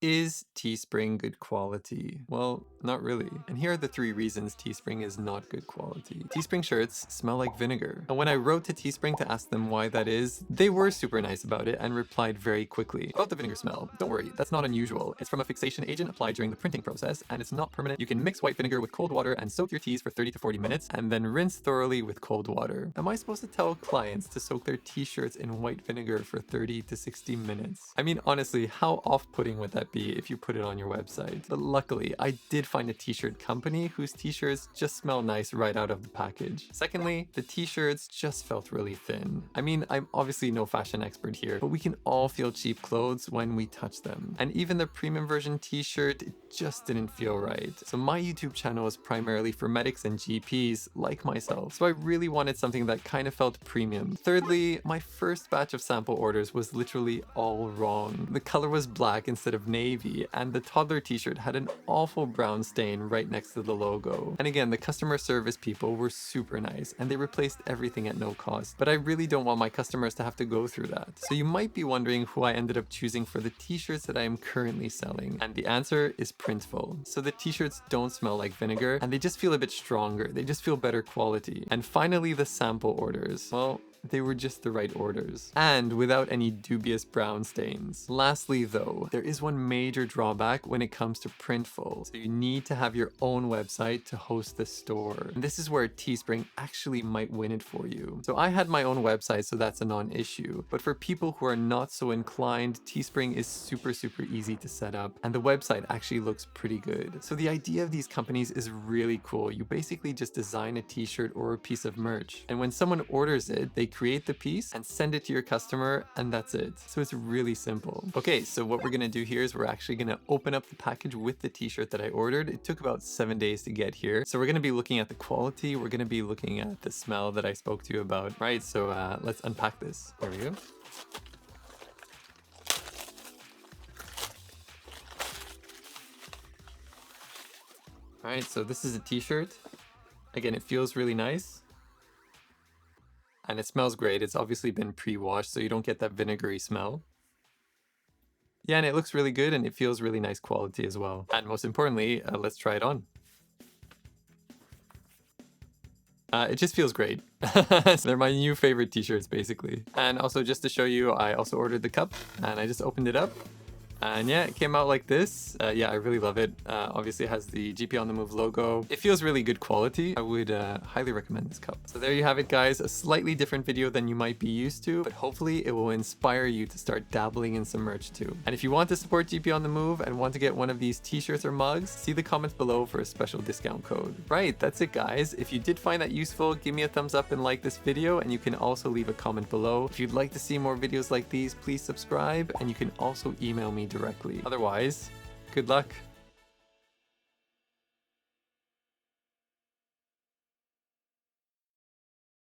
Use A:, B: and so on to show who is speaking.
A: Is Teespring good quality? Well, not really. And here are the 3 reasons Teespring is not good quality. Teespring shirts smell like vinegar. And when I wrote to Teespring to ask them why that is, they were super nice about it and replied very quickly. About the vinegar smell, don't worry, that's not unusual. It's from a fixation agent applied during the printing process, and it's not permanent. You can mix white vinegar with cold water and soak your tees for 30 to 40 minutes, and then rinse thoroughly with cold water. Am I supposed to tell clients to soak their t-shirts in white vinegar for 30 to 60 minutes? I mean, honestly, how off-putting would that be if you put it on your website? But luckily, I did find a t-shirt company whose t-shirts just smell nice right out of the package. Secondly, the t-shirts just felt really thin. I mean, I'm obviously no fashion expert here, but we can all feel cheap clothes when we touch them. And even the premium version t-shirt, it just didn't feel right. So my YouTube channel is primarily for medics and GPs like myself, so I really wanted something that kind of felt premium. Thirdly, my first batch of sample orders was literally all wrong. The color was black instead of navy, and the toddler t-shirt had an awful brown stain right next to the logo. And again, the customer service people were super nice, and they replaced everything at no cost. But I really don't want my customers to have to go through that. So you might be wondering who I ended up choosing for the t-shirts that I am currently selling. And the answer is Printful. So the t-shirts don't smell like vinegar, and they just feel a bit stronger. They just feel better quality. And finally, the sample orders. Well, they were just the right orders, and without any dubious brown stains. Lastly though, there is one major drawback when it comes to Printful. So you need to have your own website to host the store. And this is where Teespring actually might win it for you. So I had my own website, so that's a non-issue. But for people who are not so inclined, Teespring is super easy to set up, and the website actually looks pretty good. So the idea of these companies is really cool. You basically just design a t-shirt or a piece of merch, and when someone orders it, they create the piece and send it to your customer, and that's it. So it's really simple. Okay, so what we're gonna do here is we're actually gonna open up the package with the t-shirt that I ordered. It took about 7 days to get here. So we're gonna be looking at the quality, we're gonna be looking at the smell that I spoke to you about, right? So let's unpack this. There we go. All right, so this is a t-shirt. Again, it feels really nice. And it smells great. It's obviously been pre-washed, so you don't get that vinegary smell. Yeah, and it looks really good, and it feels really nice quality as well. And most importantly, let's try it on. It just feels great. They're my new favorite t-shirts, basically. And also, just to show you, I also ordered the cup, and I just opened it up. And yeah, it came out like this. Yeah, I really love it. Obviously it has the GP On The Move logo. It feels really good quality. I would highly recommend this cup. So there you have it, guys. A slightly different video than you might be used to, but hopefully it will inspire you to start dabbling in some merch too. And if you want to support GP On The Move and want to get one of these t-shirts or mugs, see the comments below for a special discount code. Right, that's it, guys. If you did find that useful, give me a thumbs up and like this video, and you can also leave a comment below. If you'd like to see more videos like these, please subscribe, and you can also email me directly. Otherwise, good luck.